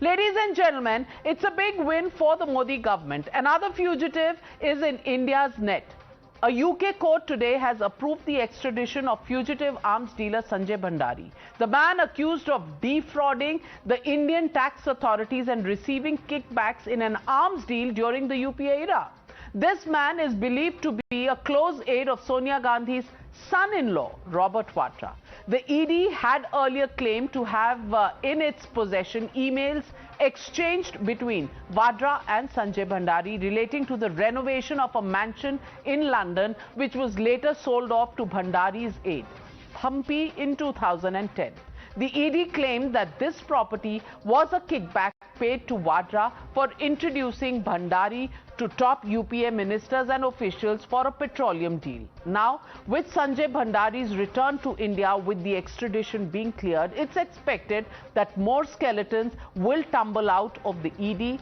Ladies and gentlemen, it's a big win for the Modi government. Another fugitive is in India's net. A UK court today has approved the extradition of fugitive arms dealer Sanjay Bhandari, the man accused of defrauding the Indian tax authorities and receiving kickbacks in an arms deal during the UPA era. This man is believed to be a close aide of Sonia Gandhi's son-in-law, Robert Vadra. The ED had earlier claimed to have in its possession emails exchanged between Vadra and Sanjay Bhandari relating to the renovation of a mansion in London, which was later sold off to Bhandari's aide, Hampi, in 2010. The ED claimed that this property was a kickback paid to Vadra for introducing Bhandari to top UPA ministers and officials for a petroleum deal. Now, with Sanjay Bhandari's return to India with the extradition being cleared, it's expected that more skeletons will tumble out of the ED,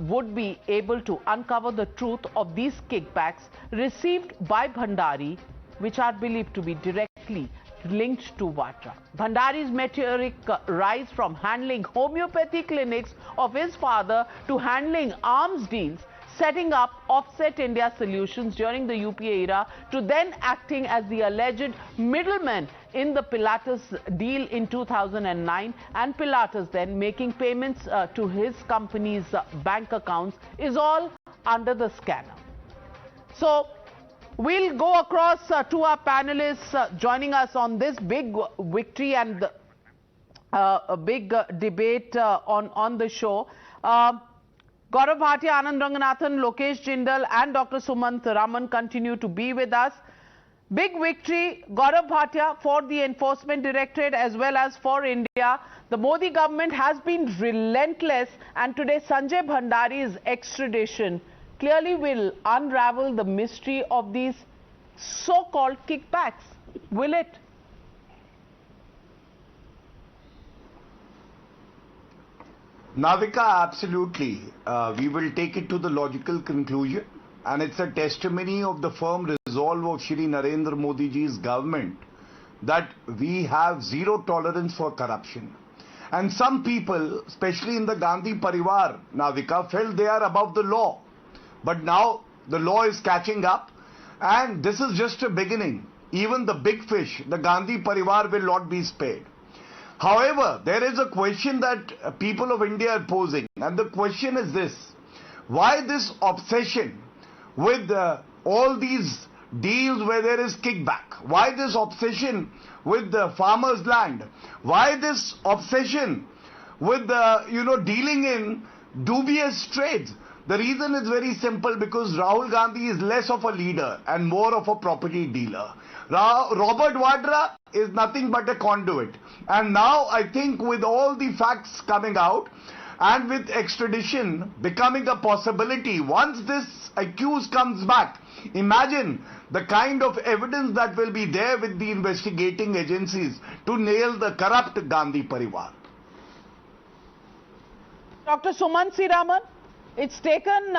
would be able to uncover the truth of these kickbacks received by Bhandari, which are believed to be directly linked to Vadra. Bhandari's meteoric rise from handling homeopathy clinics of his father to handling arms deals, setting up Offset India Solutions during the UPA era, to then acting as the alleged middleman in the Pilatus deal in 2009, and Pilatus then making payments to his company's bank accounts, is all under the scanner. So we'll go across to our panelists joining us on this big victory and a big debate on the show. Gaurav Bhatia, Anand Ranganathan, Lokesh Jindal and Dr. Sumant Raman continue to be with us. Big victory, Gaurav Bhatia, for the Enforcement Directorate as well as for India. The Modi government has been relentless, and today Sanjay Bhandari's extradition clearly will unravel the mystery of these so-called kickbacks. Will it? Navika, absolutely. We will take it to the logical conclusion, and it's a testimony of the firm resolve of Shri Narendra Modi ji's government that we have zero tolerance for corruption. And some people, especially in the Gandhi Parivar, Navika, felt they are above the law. But now the law is catching up, and this is just a beginning. Even the big fish, the Gandhi Parivar, will not be spared. However, there is a question that people of India are posing, and the question is this: why this obsession with all these deals where there is kickback? Why this obsession with the farmers' land? Why this obsession with dealing in dubious trades? The reason is very simple, because Rahul Gandhi is less of a leader and more of a property dealer. Robert Vadra is nothing but a conduit. And now I think with all the facts coming out and with extradition becoming a possibility, once this accused comes back, imagine the kind of evidence that will be there with the investigating agencies to nail the corrupt Gandhi Parivar. Dr. Sumant Raman, it's taken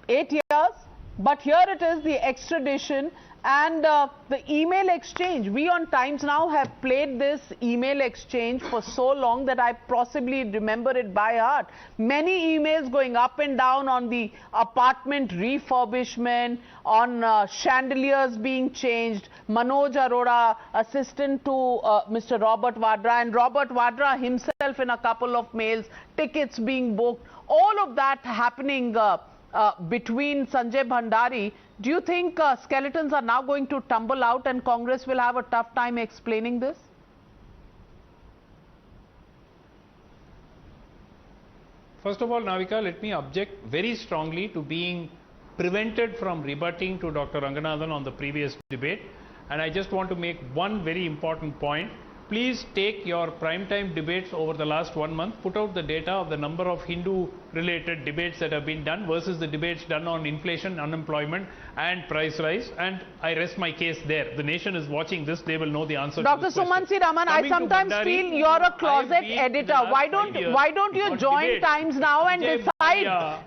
8 years, but here it is, the extradition and the email exchange. We on Times Now have played this email exchange for so long that I possibly remember it by heart. Many emails going up and down on the apartment refurbishment, on chandeliers being changed, Manoj Arora, assistant to Mr. Robert Vadra, and Robert Vadra himself in a couple of mails, tickets being booked, all of that happening between Sanjay Bhandari. Do you think skeletons are now going to tumble out and Congress will have a tough time explaining this? First of all, Navika, let me object very strongly to being prevented from rebutting to Dr. Ranganathan on the previous debate. And I just want to make one very important point. Please take your primetime debates over the last 1 month, put out the data of the number of Hindu-related debates that have been done versus the debates done on inflation, unemployment and price rise, and I rest my case there. The nation is watching this, they will know the answer to this question. Dr. Sumant Raman, I sometimes feel you're a closet editor. Why don't you join Times Now and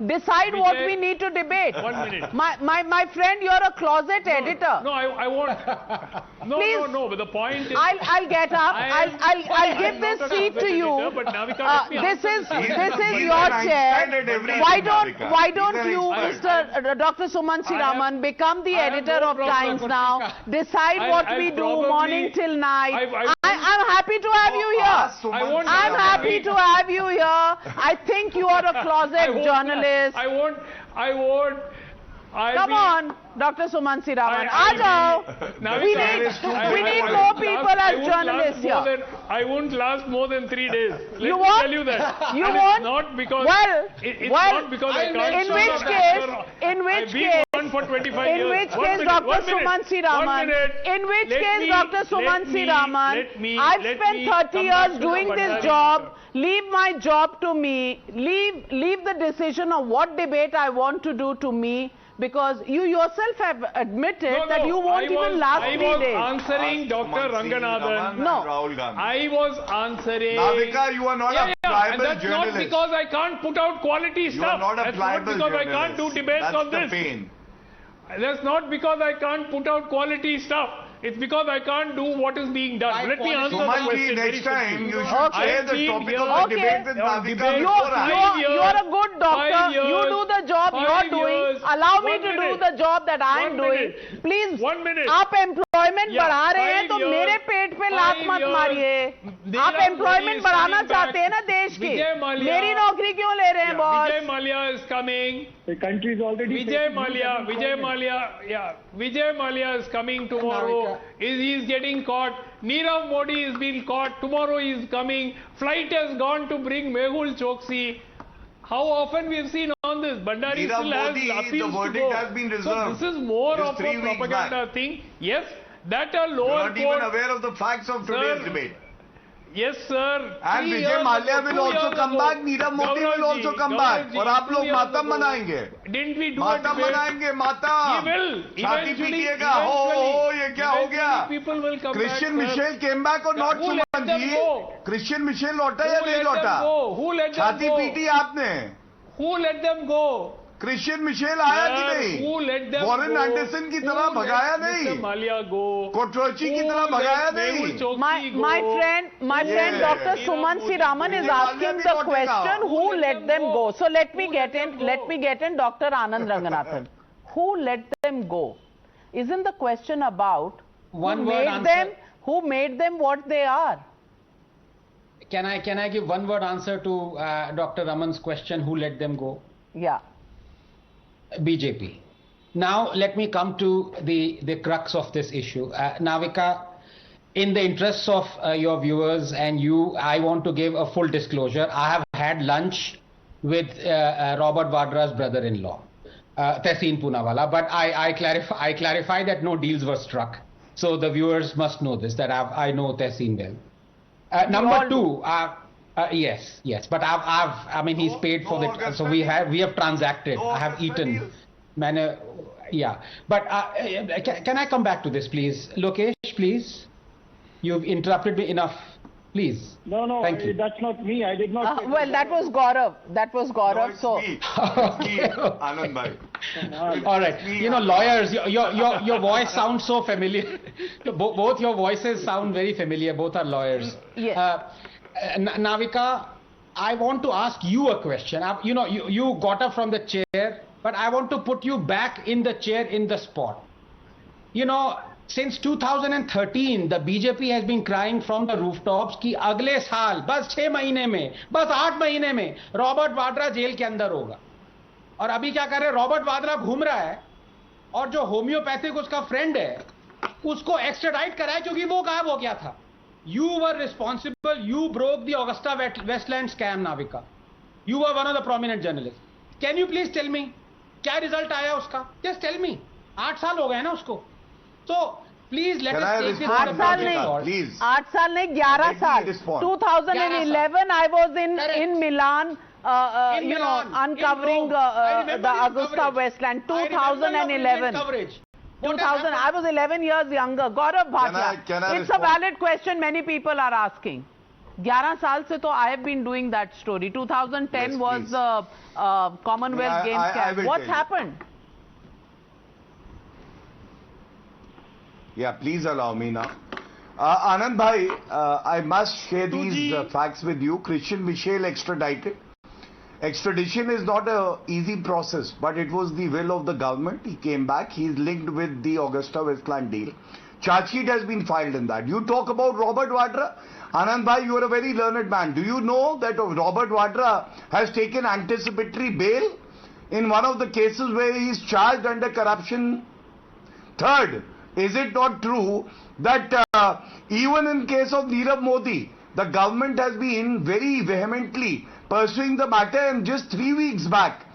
decide what we need to debate? 1 minute. My friend, you're a closet editor. No, I won't. No, Please, no, but the point is... I'll get up. I'll give this seat to you. This is your chair. Why don't you, Mr. Dr. Sumansi Raman, become the editor of Times now? Decide what we do morning till night. I'm happy to have you here. I'm happy to have you here. I think you are a closet journalist. Come on, Dr. Sumansi Raman. We need more people as journalists here. I won't last more than 3 days. Let You me won't? tell you that. You And won't? It's not because. It's well, not because I can't. in show which that case, after in which I've been case, on for 25 in years. which One case, minute, Dr. one minute, Sumansi one Raman, minute. in which Let case, me- Dr. let Sumansi me- Raman, let me- I've let spent me 30 come years back to doing the this Bhandari job. matter. Leave my job to me. Leave the decision of what debate I want to do to me, because you yourself have admitted that you won't even last 3 days. I was answering Dr. Ranganathan. No. Rahul Gandhi. I was answering. Navika, you are not a and pliable that's journalist. not because I can't put out quality You stuff. are not a That's pliable not because journalist. I can't do debates That's on the this. pain. That's not because I can't put out quality stuff. It's because I can't do what is being done. Let me answer the Sumanji, question very next time simply. you should Okay. share the I topic feel of the here- debate with Okay. Navika Debate- beforehand. You're a good doctor. 5 years, You do the job 5 you're doing. years, Allow me 1 to do minute. the job that I'm 1 doing. minute. Please, 1 minute. आप employment Yeah, बढ़ा रहे हैं 5 तो years, मेरे पेट पे लात 5 मत years, मारिए. Nirav आप Modi एम्प्लॉयमेंट is बढ़ाना coming चाहते हैं back. ना देश की. Vijay Mallya- मेरी नौकरी क्यों ले रहे हैं boss? Vijay Mallya is coming. The country is already Vijay Mallya is coming tomorrow. He's getting caught. Nirav Modi is being caught. Tomorrow he is coming. Flight has gone to bring Mehul Choksi. How often we have seen on this? Bhandari Nirav still has Modi, the appeals to verdict go. has been So reserved. this is more Just of a 3 weeks propaganda back. thing. Yes, that a You lower are not even court. aware of the facts of today's Sir, debate. Yes, sir. And 3 Vijay years Mallya ago, will 2 also years come ago, back. Nirav Modi will Gaurav also ji, come Gaurav back. ji, और आप 2 लोग years मातम ago, मनाएंगे. Didn't we do मातम a debate? मनाएंगे, मातम. He will. छाती Eventually, पीटिएगा. हो, ये क्या हो गया? people will come Christian back, sir. Michel came back or not, Who let them Sumanji? go? Christian Michel लौटा या Who नहीं let them लौटा? go? Who let them छाती go? पीटी आपने. Who let them go? Christian Michel आया कि Sir, नहीं? who let them Warren go? Anderson की Who तरह let भगाया Mr. नहीं. Mallya go? कोटरोची की Who तरह let भगाया Mehul नहीं. Choksi My go? friend Yeah. Dr. Sumansi Raman is Vijay Mallya asking bhi the lotega. question, who let them go? So let me Who get let in. them go? Let me get in Dr. Anand Ranganathan. Who let them go? Isn't the question about One word answer. who made them what they are? Can I give one word answer to Dr. Raman's question, who let them go? Yeah. BJP. Now let me come to the crux of this issue. Navika, in the interests of your viewers and you, I want to give a full disclosure. I have had lunch with Robert Vadra's brother-in-law, Tehseen Poonawala, but I clarify that no deals were struck. So the viewers must know this, that I know Tehseen well. Number two, yes, but I mean, he's paid for it, so we have transacted. I have eaten. Yeah, but can I come back to this, please? Lokesh, please. You've interrupted me enough. Please. No, Thank you. that's not me. I did not. Well, that was Gaurav. That was Gaurav. No, it's me. It's me, Anand bhai. All right. You know, lawyers, your voice sounds so familiar. Both your voices sound very familiar. Both are lawyers. Yes. Navika, I want to ask you a question. You know, you got up from the chair, but I want to put you back in the chair in the spot. You know, since 2013, the BJP has been crying from the rooftops कि अगले साल बस 6 महीने में, बस 8 महीने में Robert Vadra jail के अंदर होगा. और अभी क्या कर रहे हैं? रॉबर्ट वाड्रा घूम रहा है और जो होम्योपैथिक उसका फ्रेंड है उसको एक्स्ट्राडाइट कराया क्योंकि वो गायब हो गया था. You were responsible. You broke the Augusta Westland scam, Navika. You were one of the prominent journalists. Can you please tell me क्या रिजल्ट आया उसका? Just tell me. 8 साल हो गए ना उसको. So please let us take this. 8 साल नहीं, Please. 8 साल नहीं, 11 साल. respond. 2011, I was in Milan. In You know, Milan, uncovering in Rome. I remember the your Augusta coverage. Westland. I remember your 2011. brilliant coverage. What 2000. I was 11 years younger. Gaurav Bhatia. Can I It's a respond? valid question. Many people are asking. 11 साल से तो I have been doing that story. 2010 Yes, was please. the Commonwealth Games I scam. will What's tell you. happened? Yeah, please allow me now. Anand bhai, I must share these facts with you. Christian Michel extradited. Extradition is not an easy process, but it was the will of the government. He came back. He is linked with the Augusta Westland deal. Charge sheet has been filed in that. You talk about Robert Vadra. Anand bhai, you are a very learned man. Do you know that Robert Vadra has taken anticipatory bail in one of the cases where he is charged under corruption? Third, is it not true that even in case of Nirav Modi, the government has been very vehemently pursuing the matter, and just 3 weeks back,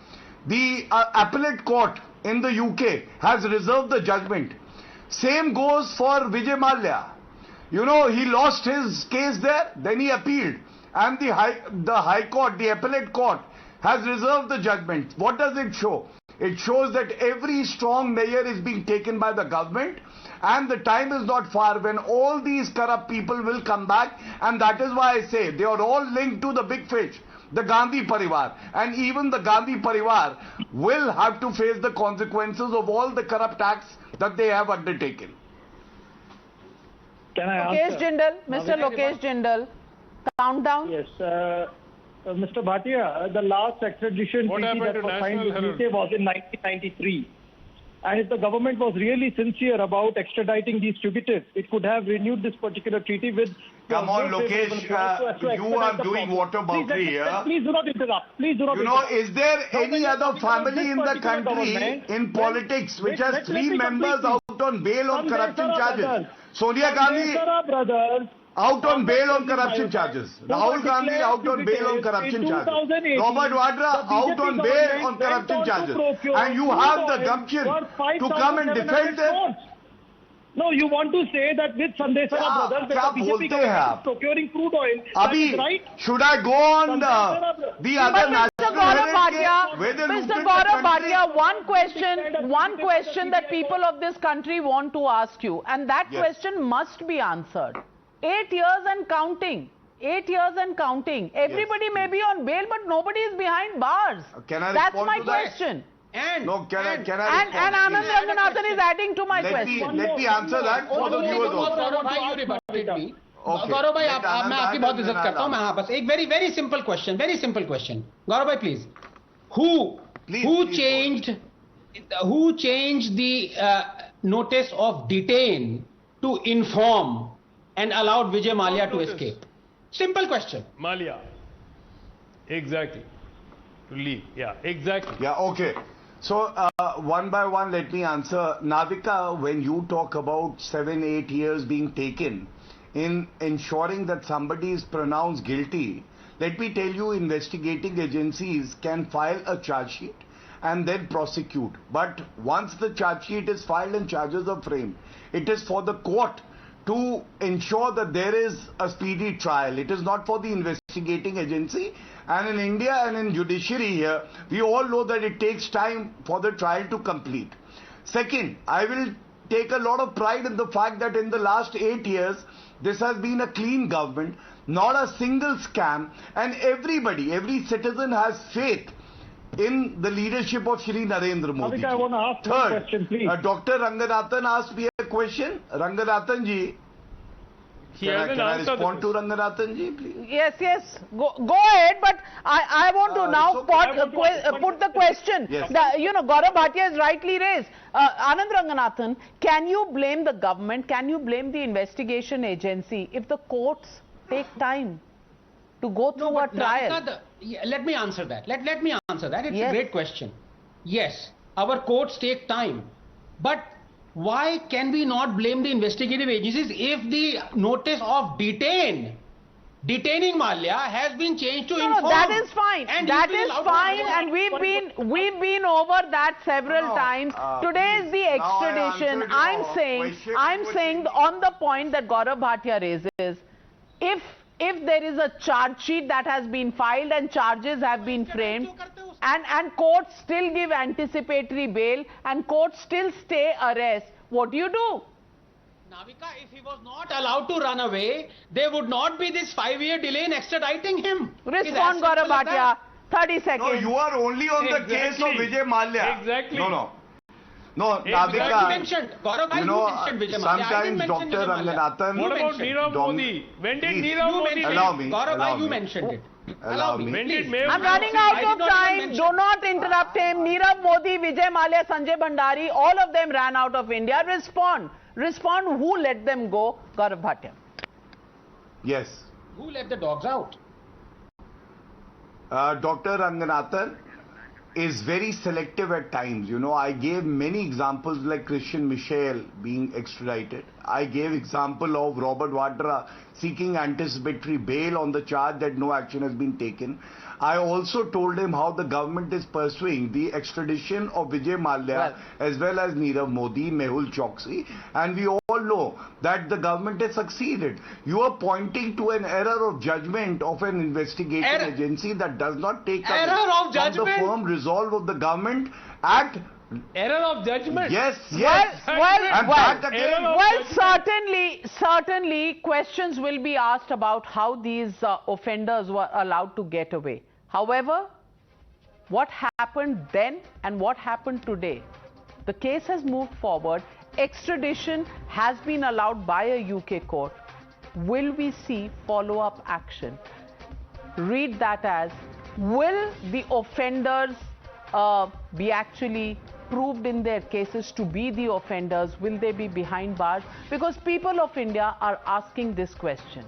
the appellate court in the UK has reserved the judgment. Same goes for Vijay Mallya. You know, he lost his case there, then he appealed, and the High Court, the appellate court, has reserved the judgment. What does it show? It shows that every strong measure is being taken by the government, and the time is not far when all these corrupt people will come back, and that is why I say they are all linked to the big fish, the Gandhi Parivar, and even the Gandhi Parivar will have to face the consequences of all the corrupt acts that they have undertaken. Can I Lokesh answer? Jindal, Mr. Lokesh Jindal, countdown. Yes. Mr. Bhatia, the last extradition What treaty happened that to was signed with National UK was in 1993. And if the government was really sincere about extraditing these fugitives, it could have renewed this particular treaty with... Come on, Lokesh, you are doing whataboutery here. Please do not interrupt. Please do not You know, interrupt. is there any when other you're talking about family this in the particular country government, in politics which has let 3 me members complete out on bail on Sanjay corruption Sarah charges? brothers. Sonia Gandhi Sanjay brothers. out on bail on corruption Who charges. were Rahul Gandhi declared out on bail on fugitives corruption in charges. 2018, Robert Vadra the out BJP on bail on government corruption went on to charges. procure And you crude have the oil gumption worth to come and 5,700 defend them. crores. No, you want to say that with Sanjay Sarah brothers, क्या that the बोलते BJP हैं government आप? is procuring crude oil, that Abhi, is right? should I go on the other But Mr. national Gaurav heritage Bhatia, where they Mr. looted the Gaurav country? Bhatia, one question that people of this country want to ask you, and that Yes. question must be answered. 8 years and counting. 8 years and counting. Everybody may be on bail, but nobody is behind bars. Can I That's respond my to that? question. No, can I And respond? Anand Ranganathan is adding to my question. Let me answer that for the viewers also. Gaurav bhai, you rebutted me. Okay. Gaurav bhai, Let मैं Anand आपकी बहुत answer, इज्जत then करता हूँ. मैं I'll हाँ बस एक very simple question. Gaurav bhai, please. Please, Who changed the notice of detain to inform and allowed Vijay Mallya to Notice. escape? Simple question. Malia. Exactly. To leave. Yeah, exactly. Yeah, okay. So, one by one, let me answer. Navika, when you talk about 7-8 years being taken in ensuring that somebody is pronounced guilty, let me tell you, investigating agencies can file a charge sheet and then prosecute. But once the charge sheet is filed and charges are framed, it is for the court to ensure that there is a speedy trial. It is not for the investigating agency. And in India and in judiciary here, we all know that it takes time for the trial to complete. Second, I will take a lot of pride in the fact that in the last 8 years, this has been a clean government, not a single scam, and everybody, every citizen has faith in the leadership of Shri Narendra Modi. Navika, I want to ask you a question, please. Dr. Ranganathan asked me a question. Ranganathan ji, He can hasn't I answered the respond to question. Ranganathan ji, please? Yes. Go ahead, but I want to now it's okay. put the question. Yes. Gaurav Bhatia is rightly raised. Anand Ranganathan, can you blame the government, can you blame the investigation agency if the courts take time to go through a trial? Navika, let me answer that. Let me answer that. It's Yes. a great question. Yes, our courts take time. But why can we not blame the investigative agencies if the notice of detaining Mallya has been changed to inform? No, that is fine. And That he's been is allowed to fine, go and on. we've been over that several times. Today is the please. Now I extradition. answered I'm your saying question. on the point that Gaurav Bhatia raises, if there is a charge sheet that has been filed and charges have been framed, and courts still give anticipatory bail and courts still stay arrest, what do you do? Navika, if he was not allowed to run away, there would not be this 5-year delay in extraditing him. Respond, Gaurav Bhatia. 30 seconds. No, you are only on the case of Exactly. Vijay Mallya. Exactly. No. No, Hey, Navika, You mentioned, Gaurav, you you know, mentioned Vijay Mallya. I didn't sometimes mention Dr. Vijay Mallya. Ranganathan... What about mentioned Nirav Dom- Modi? When did Please. Nirav You Modi... mentioned Allow it. me, Gaurav, allow you me. mentioned it. Allow me. When did Please. Mayor... I'm running out I of did not time. even Do mention. not interrupt him. Nirav Modi, Vijay Mallya, Sanjay Bhandari, all of them ran out of India. Respond. Respond. Who let them go? Gaurav Bhatia. Yes. Who let the dogs out? Dr. Ranganathan is very selective at times. You know, I gave many examples like Christian Michel being extradited. I gave example of Robert Vadra seeking anticipatory bail on the charge that no action has been taken. I also told him how the government is pursuing the extradition of Vijay Mallya as well as Nirav Modi, Mehul Choksi, and we all know that the government has succeeded. You are pointing to an error of judgment of an investigating agency that does not take away from the firm resolve of the government at... Error of judgment? Yes, yes. Certainly questions will be asked about how these offenders were allowed to get away. However, what happened then and what happened today? The case has moved forward. Extradition has been allowed by a UK court. Will we see follow-up action? Read that as, will the offenders be actually proved in their cases to be the offenders? Will they be behind bars? Because people of India are asking this question.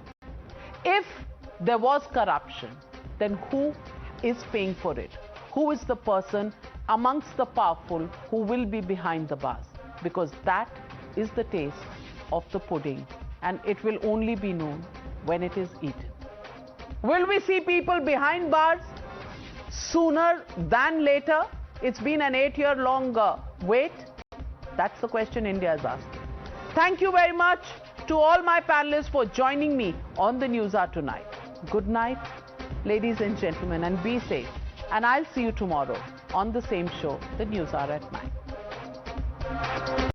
If there was corruption, then who is paying for it? Who is the person amongst the powerful who will be behind the bars? Because that is the taste of the pudding, and it will only be known when it is eaten. Will we see people behind bars sooner than later? It's been an 8-year-long wait. That's the question India is asking. Thank you very much to all my panelists for joining me on the Newshour tonight. Good night, ladies and gentlemen, and be safe. And I'll see you tomorrow on the same show, the Newshour at 9.